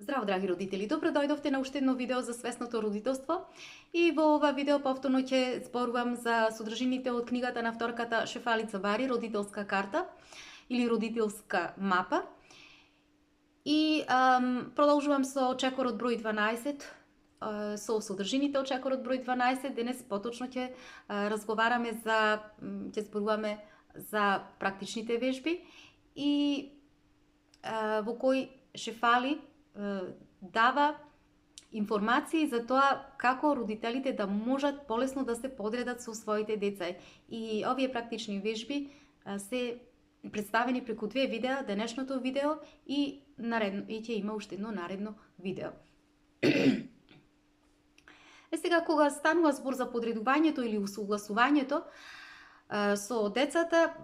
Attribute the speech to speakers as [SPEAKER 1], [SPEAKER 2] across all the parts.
[SPEAKER 1] Здраво, драги родители! Добро дојдовте на уште едно видео за свесното родителство. И во ова видео повторно ќе зборувам за содржините од книгата на авторката Шефалица Бари, Родителска карта или родителска мапа. И продолжувам со чекорот број 12, со содржините од чекорот број 12. Денес поточно ќе разговараме ќе зборуваме за практичните вежби и во кој Шефали дава информации за тоа како родителите да можат полесно да се подредат со своите деца. И овие практични вежби се представени преку две видеа, денешното видео и ќе има уште едно наредно видео. Сега, кога станува збор за подредувањето или усогласувањето со децата,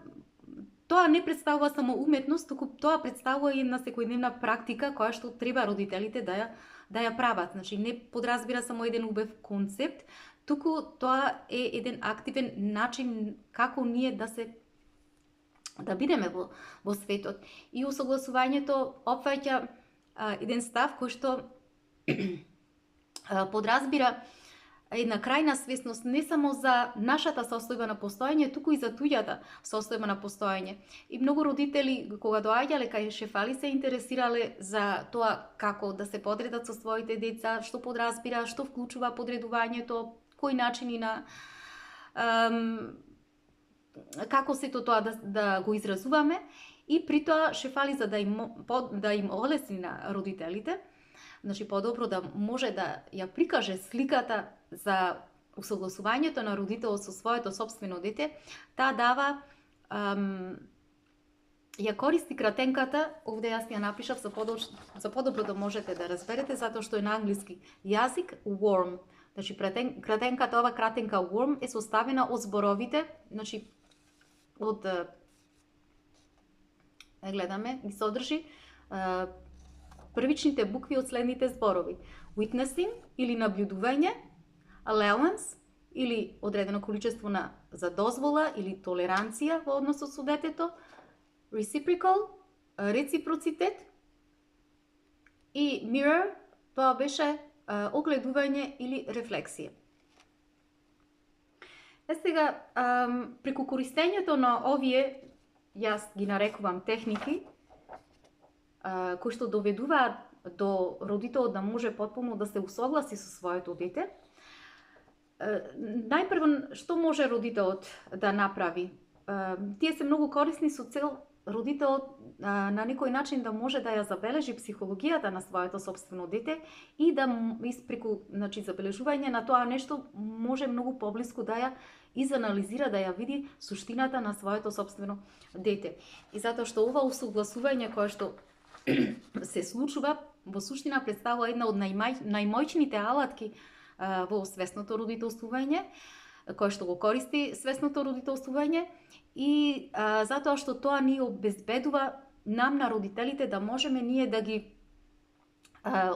[SPEAKER 1] тоа не представува само уметност, туку тоа представува и една секојдневна практика која што треба родителите да ја прават. Значи, не подразбира само еден убав концепт, туку тоа е еден активен начин како ние да бидеме во светот. И усогласувањето опфаќа еден став кој што подразбира една крајна свесност не само за нашата состојба на постоење, туку и за туѓата состојба на постоење. И многу родители, кога доаѓале кај Шефали, се интересирале за тоа како да се подредат со своите деца, што подразбира, што вклучува подредувањето, кои начини на како сето тоа да го изразуваме. И при тоа Шефали, за да им олесни на родителите, значи подобро да може да ја прикаже сликата за усогласувањето на родителот со своето сопствено дете, таа дава ја користи кратенката, овде јас ја напишав за подобро да можете да разберете, затоа што е на англиски јазик, worm. Значи кратенката, ова кратенка worm е составена од зборовите, значи од гледаме, ги содржи првичните букви од следните зборови: witnessing или наблюдување, allowance или одредено количество за дозвола или толеранција во односот со детето, reciprocal, реципроцитет, и mirror, тоа беше огледување или рефлексија. Сега, преку користењето на овие, јас ги нарекувам техники, кои што доведуваат до родителот да може потполно да се усогласи со своето дете. Најпрво, што може родителот да направи? Тие се многу корисни со цел родителот на некој начин да може да ја забележи психологијата на своето сопствено дете и да преку забележување на тоа нешто може многу поблиску да ја изанализира, да ја види суштината на своето сопствено дете. И затоа што ова усогласување кое што се случува, во суштина представува една од најмоćните алатки во свесното родителствување, кое што го користи свесното родителствување, и затоа што тоа ни обезбедува нам на родителите да можеме ние да ги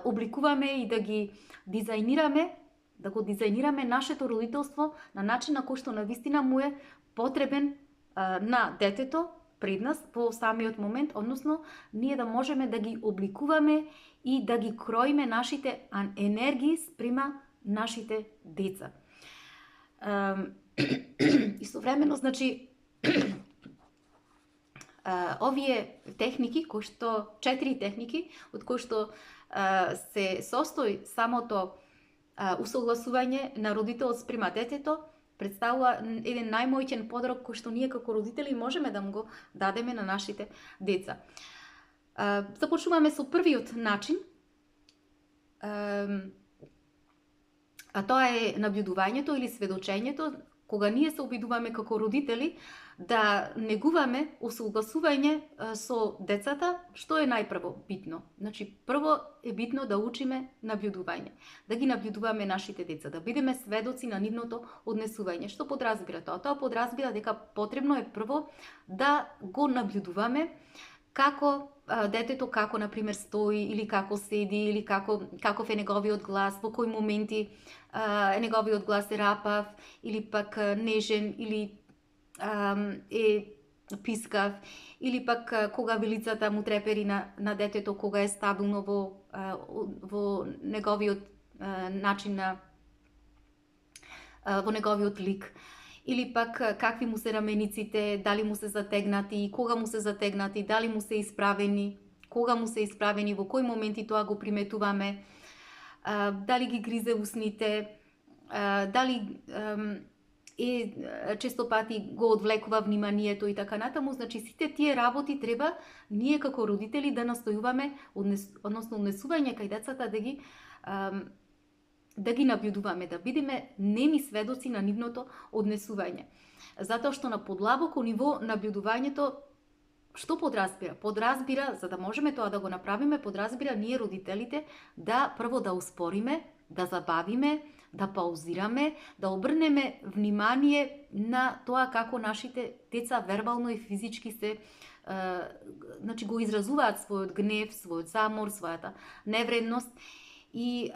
[SPEAKER 1] обликуваме и да ги дизајнираме, да го дизајнираме нашето родителство на начин на кој што навистина му е потребен на детето пред нас во самиот момент, односно ние да можеме да ги обликуваме и да ги кроиме нашите енергии спрема нашите деца. Истовремено, значи, овие техники, кои што 4 техники, од кои што се состои самото усогласување на родителот спрема детето, представува еден најмоćен подарок кој што ние како родители можеме да му го дадеме на нашите деца. Започнуваме со првиот начин, а тоа е наблюдувањето или сведочењето, кога ние се обидуваме како родители да негуваме усогласување со децата. Што е најпрво битно? Значи, прво е битно да учиме наблюдување, да ги наблюдуваме нашите деца, да бидеме сведоци на нивното однесување. Што подразбира тоа? Тоа подразбира дека потребно е прво да го наблюдуваме како детето, како например стои или како седи, или каков е неговиот глас, во кои моменти неговиот глас е рапав или пак нежен, или е пискав, или пак кога вилицата му трепери на детето, кога е стабилно во неговиот начин во неговиот лик. Или пак какви му се рамениците, дали му се затегнати, кога му се затегнати, дали му се исправени, кога му се исправени, во кои моменти тоа го приметуваме, дали ги гризе усните, дали често пати го одвлекува вниманието и така натаму. Значи сите тие работи треба ние како родители да настојуваме, односно однесување кај децата да ги набљудуваме, да бидеме неми сведоци на нивното однесување. Затоа што на подлабоко ниво набљудувањето што подразбира? Подразбира, за да можеме тоа да го направиме, подразбира ние родителите да прво да успориме, да забавиме, да паузираме, да обрнеме внимание на тоа како нашите деца вербално и физички се значи го изразуваат својот гнев, својот замор, својата невредност и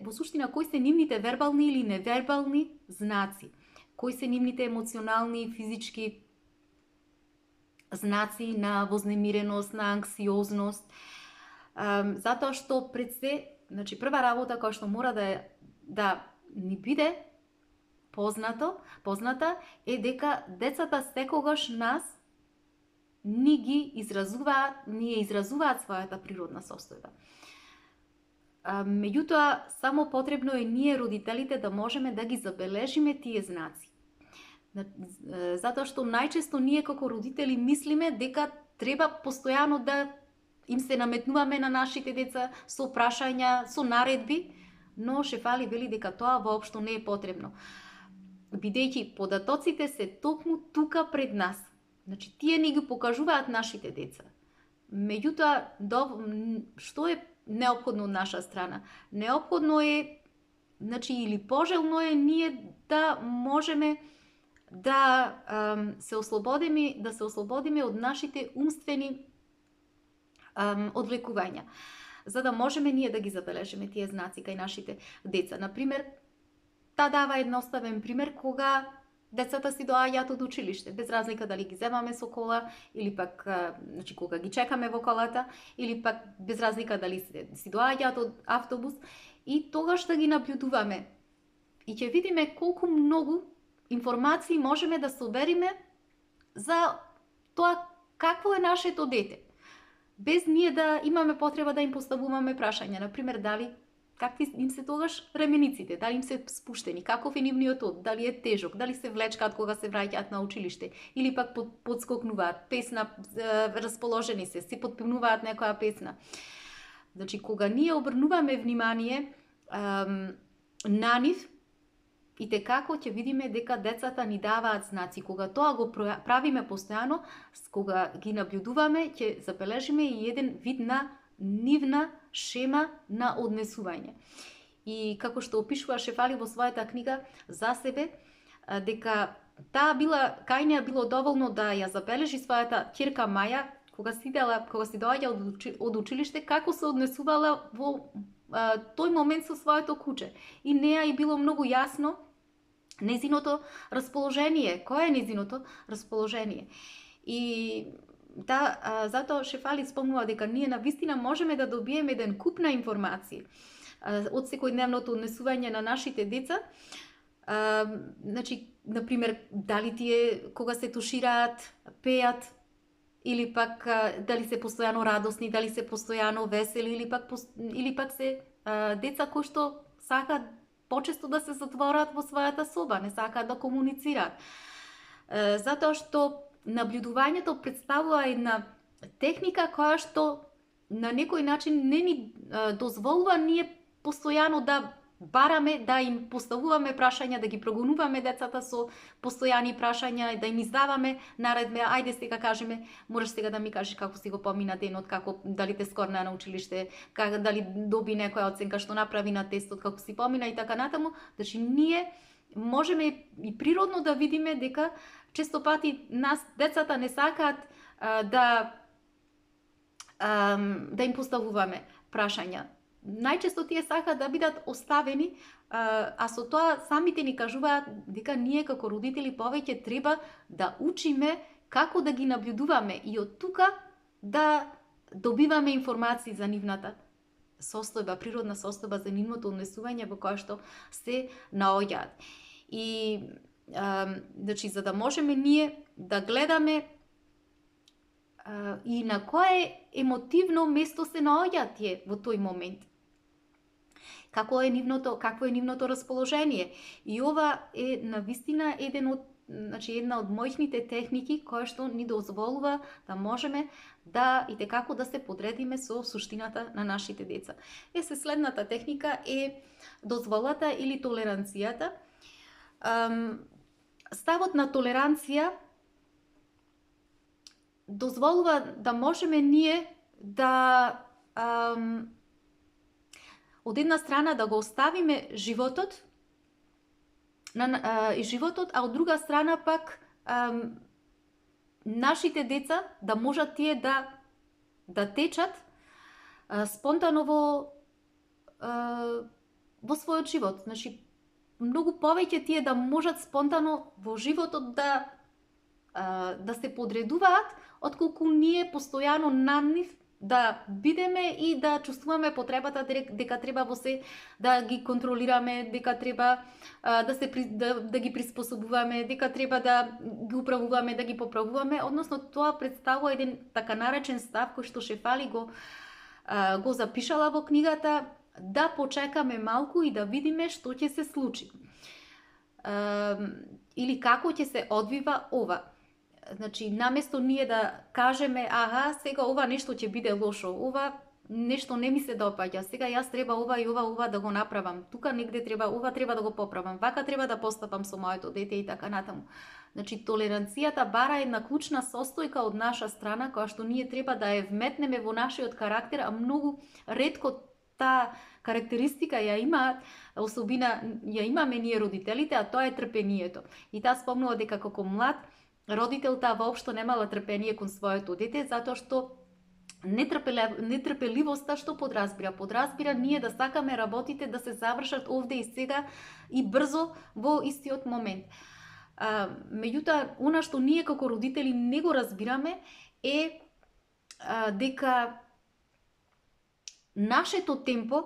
[SPEAKER 1] во суштина кои се нивните вербални или невербални знаци, кои се нивните емоционални и физички знаци на вознемиреност, на анксиозност, затоа што пред се, значи прва работа која што мора да ни биде позната е дека децата секогаш нас ни изразуваат својата природна состојба. Меѓутоа, само потребно е ние родителите да можеме да ги забележиме тие знаци. Затоа што најчесто ние како родители мислиме дека треба постојано да им се наметнуваме на нашите деца со прашања, со наредби, но Шефали вели дека тоа воопшто не е потребно. Бидејќи податоците се токму тука пред нас. Значи, тие ни ги покажуваат нашите деца. Меѓутоа, што е неопходно од наша страна? Неопходно е, значи, или пожелно е ние да можеме да се ослободиме од нашите умствени одвлекувања, за да можеме ние да ги забележиме тие знаци кај нашите деца. Например, дава едноставен пример кога децата си доаѓаат од училиште, без разлика дали ги земаме со кола или пак значи кога ги чекаме во колата, или пак без разлика дали си доаѓаат од автобус, и тогаш да ги набљудуваме. И ќе видиме колку многу информации можеме да собериме за тоа какво е нашето дете, без ние да имаме потреба да им поставуваме прашања. Например, какви им се тогаш рамениците, дали им се спуштени, каков е нивниот од, дали е тежок, дали се влечкаат кога се враќаат на училиште, или пак подскокнуваат, песна, расположени се, си подпевнуваат некоја песна. Значи, кога ние обрнуваме внимание на нив, и како ќе видиме дека децата ни даваат знаци. Кога тоа го правиме постојано, кога ги набљудуваме, ќе забележиме и еден вид на нивна шема на однесување. И како што опишува Шефали во својата книга за себе, дека кај неа било доволно да ја забележи својата ќерка Маја, кога си доаѓа од училиште, како се однесувала во тој момент со своето куче. И неа и било многу јасно незиното расположение. Кое е незиното расположение? И затоа Шефали спомнува дека ние навистина можеме да добиеме еден куп на информации од секојдневното однесување на нашите деца. Значи, например, дали тие кога се тушираат, пеат, или пак дали се постојано радосни, дали се постојано весели, или пак се деца кои што сакаат почесто да се затворат во својата соба, не сакаат да комуницираат. Затоа што набљудувањето представува една техника која што на некој начин не ни дозволува ние постојано да бараме, да им поставуваме прашања, да ги прогонуваме децата со постојани прашања, да им издаваме наредби. Ајде сега кажеме, можеш сега да ми кажеш како си го помина денот, дали те скорна на училиште, дали доби некоја оценка што направи на тестот, како си помина и така натаму. Значи, ние можеме и природно да видиме дека често пати нас децата не сакаат да им поставуваме прашања. Најчесто тие сакаат да бидат оставени, а со тоа самите ни кажуваат дека ние како родители повеќе треба да учиме како да ги наблюдуваме и од тука да добиваме информации за нивната состојба, природна состојба, за нивното однесување во кое што се наоѓаат. И значи, за да можеме ние да гледаме и на кое емотивно место се наоѓаат тие во тој момент. Какво е нивното расположение. И ова е навистина една од мојните техники која што ни дозволува да можеме да и како да се подредиме со суштината на нашите деца. Следната техника е дозволата или толеранцијата. Ставот на толеранција дозволува да можеме ние да од една страна да го оставиме животот, а од друга страна пак нашите деца да можат тие да течат спонтано во својот живот. Значи, многу повеќе тие да можат спонтано во животот да се подредуваат, отколку ние постојано над нив да бидеме и да чувствуваме потребата дека треба во се да ги контролираме, дека треба да ги приспособуваме, дека треба да ги управуваме, да ги поправуваме. Односно, тоа представува еден така наречен став кој што Шефали го запишала во книгата, да почекаме малку и да видиме што ќе се случи. Или како ќе се одвива ова. Значи, наместо ние да кажеме, сега ова нешто ќе биде лошо, ова нешто не ми се допаѓа, сега јас треба ова и ова да го направам, тука негде ова треба да го поправам, вака треба да постапам со моето дете и така натаму. Значи, толеранцијата бара една клучна состојка од наша страна, која што ние треба да ја вметнеме во нашиот карактер, а многу ретко таа карактеристика ја имаме ние родителите, а тоа е трпението. И таа спомнува дека како млад родител таа воопшто немала трпение кон своето дете, затоа што нетрпеливоста што подразбира ние да сакаме работите да се завршат овде и сега и брзо во истиот момент. Меѓутоа, она што ние како родители не го разбираме е дека нашето темпо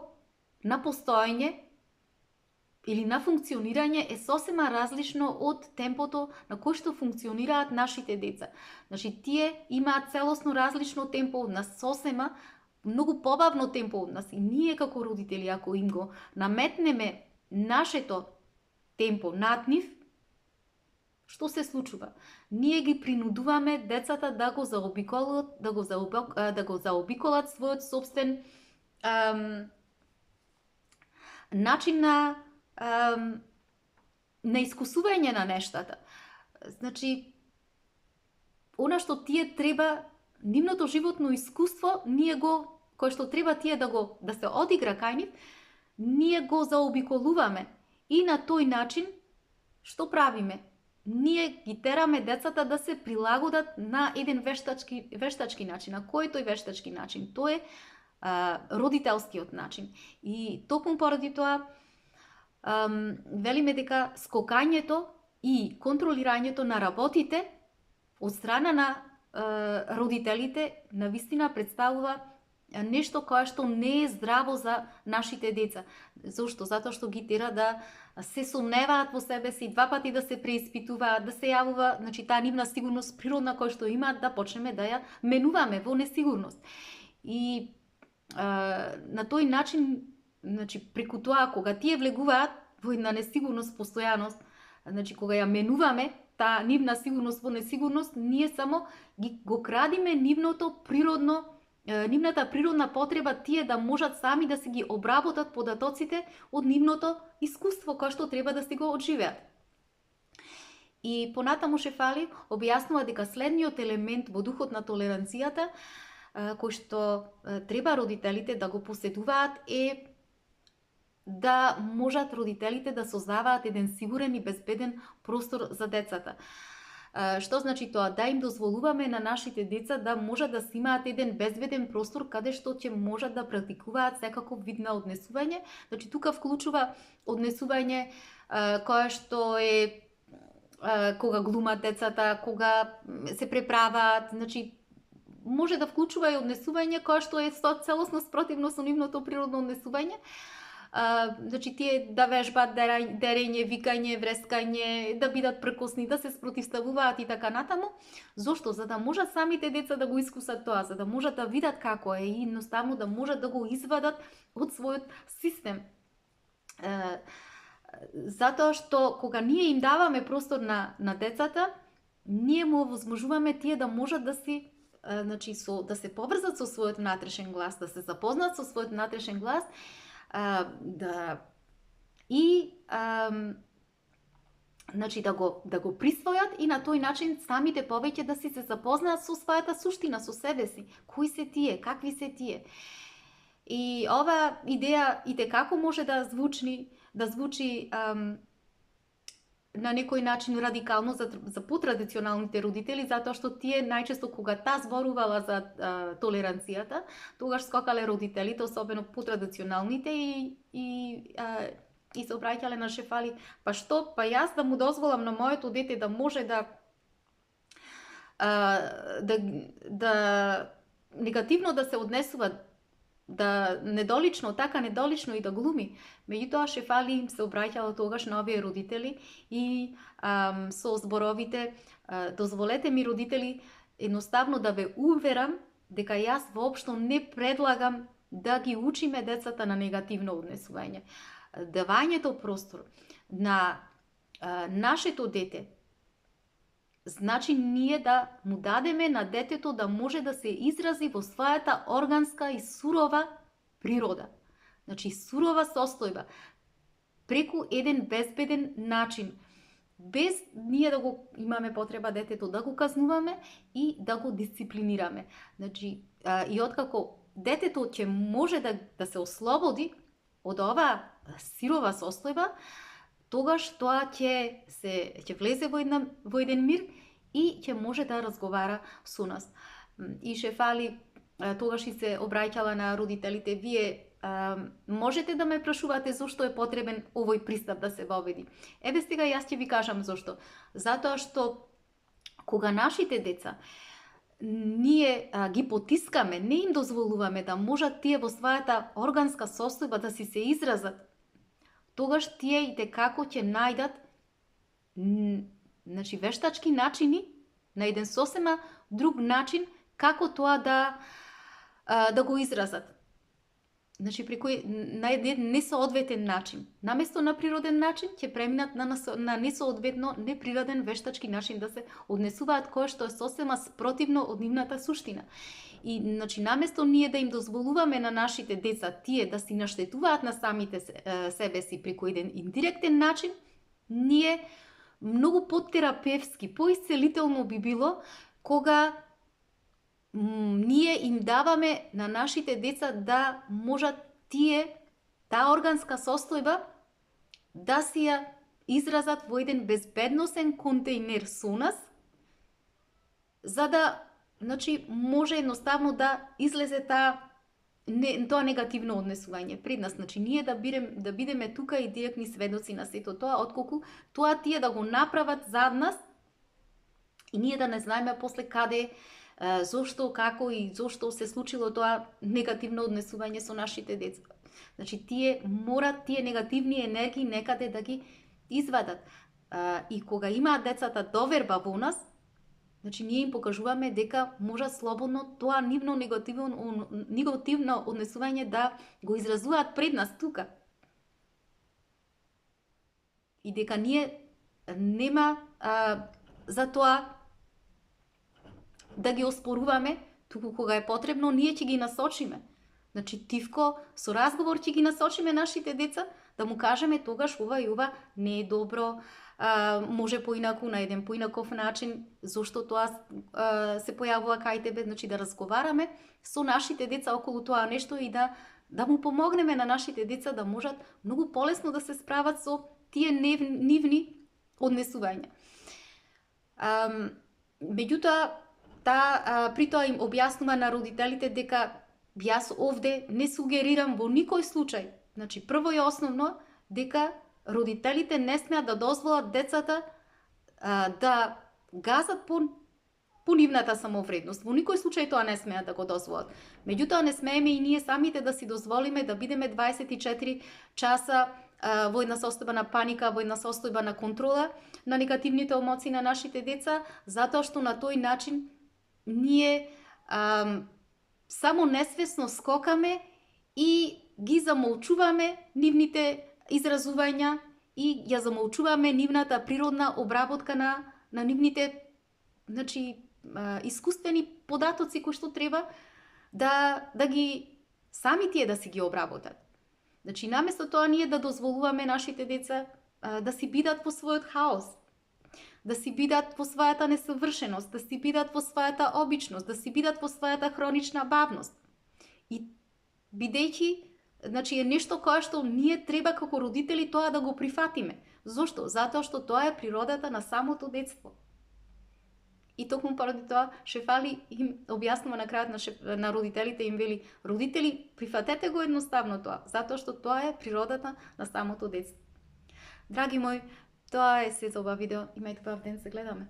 [SPEAKER 1] на постоење или на функционирање е сосема различно од темпото на кој што функционираат нашите деца. Значи, тие имаат целосно различно темпо од нас, сосема многу побавно темпо од нас. И ние како родители, ако им го наметнеме нашето темпо над нив, што се случува? Ние ги принудуваме децата да го заобиколат својот собствен начин на искусување на нештата. Значи, она што тие треба, нивното животно искуство, кој што треба тие да се одигра кај нив, ние го заобиколуваме. И на тој начин, што правиме? Ние ги тераме децата да се прилагодат на еден вештачки начин. А кој е тој вештачки начин? Тој е родителскиот начин. И токму поради тоа, велиме дека скокањето и контролирањето на работите од страна на родителите навистина представува нешто кое што не е здраво за нашите деца. Зошто? Затоа што ги тера да се сомневаат во себе си, два пати да се преиспитуваат, да се јавува, значи таа нивна сигурност природна која што имаат, да почнеме да ја менуваме во несигурност. И на тој начин, значи преку тоа кога тие влегуваат во една несигурност постојаност, значи кога ја менуваме таа нивна сигурност во несигурност, ние само го крадиме нивната природна потреба тие да можат сами да се ги обработат податоците од нивното искуство кое што треба да се го одживеат. И понатаму Шефали објаснува дека следниот елемент во духот на толеранцијата кој што треба родителите да го поседуваат е да можат родителите да создаваат еден сигурен и безбеден простор за децата. Што значи тоа? Да им дозволуваме на нашите деца да можат да си имаат еден безбеден простор каде што ќе можат да практикуваат секаков вид на однесување. Значи тука вклучува однесување кое што е кога глумат децата, кога се преправаат, значи може да вклучува и однесување кое што е целосно спротивно со нивното природно однесување. Значи тие да вежбат дерење, викање, врескање, да бидат пркосни, да се спротивставуваат и така натаму. Зошто? За да можат самите деца да го искусат тоа, за да можат да видат како е и едноставно да можат да го извадат од својот систем. Затоа што кога ние им даваме простор на децата, ние му овозможуваме тие да можат да се значи да се поврзат со својот внатрешен глас, да се запознаат со својот внатрешен глас, значи да го присвојат и на тој начин самите повеќе да се запознаат со својата суштина, со себе си. Кои се тие, какви се тие. И ова идеја итекако може да звучи на некој начин радикално за потрадиционалните родители, затоа што тие најчесто кога таа зборувала за толеранцијата, тогаш скокале родителите, особено потрадиционалните и се обраќале на Шефали, па што, па јас да му дозволам на моето дете да може да негативно да се однесува, да недолично и да глуми. Меѓутоа Шефали им се обраќала тогаш на овие родители и со зборовите дозволете ми родители едноставно да ве уверам дека јас воопшто не предлагам да ги учиме децата на негативно однесување. Давањето простор на нашето дете значи ние да му дадеме на детето да може да се изрази во својата органска и сурова природа. Значи сурова состојба, преку еден безбеден начин, без ние да го имаме потреба детето да го казнуваме и да го дисциплинираме. Значи, и откако детето ќе може да се ослободи од оваа сирова состојба, тогаш тоа ќе влезе во еден мир и ќе може да разговара со нас. И Шефали тогаш и се обраќала на родителите, вие можете да ме прашувате зошто е потребен овој пристап да се воведи. Еве сега јас ќе ви кажам зошто. Затоа што кога нашите деца ние ги потискаме, не им дозволуваме да можат тие во својата органска состојба да се изразат, тогаш тие итекако ќе најдат вештачки начини, на еден сосема друг начин како тоа да го изразат. Значи на еден несоодветен начин. Наместо на природен начин ќе преминат на несоодветно неприроден вештачки начин да се однесуваат, кое што е сосема спротивно од нивната суштина. И значи наместо ние да им дозволуваме на нашите деца тие да си наштетуваат на самите себе си преку еден индиректен начин, ние многу потерапевски, поисцелително би било кога ние им даваме на нашите деца да можат таа органска состојба да си ја изразат во еден безбедносен контејнер со нас, за да може едноставно да излезе тоа негативно однесување пред нас. Значи ние да бидеме тука и директни сведоци на сето тоа, отколку тоа тие да го направат зад нас и ние да не знаеме после каде, зошто, како и зошто се случило тоа негативно однесување со нашите деца. Значи тие негативни енергии некаде да ги извадат. И кога имаат децата доверба во нас, значи ние им покажуваме дека можат слободно тоа нивно негативно однесување да го изразуваат пред нас тука. И дека ние нема за тоа да ги оспоруваме, туку кога е потребно, ние ќе ги насочиме. Значи, тивко, со разговор ќе ги насочиме нашите деца, да му кажеме тогаш ова и ова не е добро, може поинаку, на еден поинаков начин, зошто тоа се појавува кај тебе, значи да разговараме со нашите деца околу тоа нешто и да му помогнеме на нашите деца да можат многу полесно да се справат со тие нивни однесувања. Меѓутоа, при тоа им објаснува на родителите дека јас овде не сугерирам во никој случај. Значи, прво и основно, дека родителите не смеат да дозволат децата да газат по нивната самовредност. Во никој случај тоа не смеат да го дозволат. Меѓутоа не смееме и ние самите да си дозволиме да бидеме 24 часа во една состојба на паника, во една состојба на контрола на негативните емоции на нашите деца, затоа што на тој начин ние само несвесно скокаме и ги замолчуваме нивните изразувања и ја замолчуваме нивната природна обработка на нивните, значи, искуствени податоци кои што треба да ги сами тие да си ги обработат. Значи, наместо тоа ние да дозволуваме нашите деца да си бидат во својот хаос, да си бидат во својата несовршеност, да си бидат во својата обичност, да си бидат во својата хронична бавност. И бидејќи, значи, е нешто кое што ние треба како родители тоа да го прифатиме. Зошто? Затоа што тоа е природата на самото детство. И токму поради тоа Шефали им објаснува на крајот на родителите, им вели: родители, прифатете го едноставно тоа, затоа што тоа е природата на самото детство. Драги мои, тоа е се за ова видео. Имајте убав ден, се гледаме.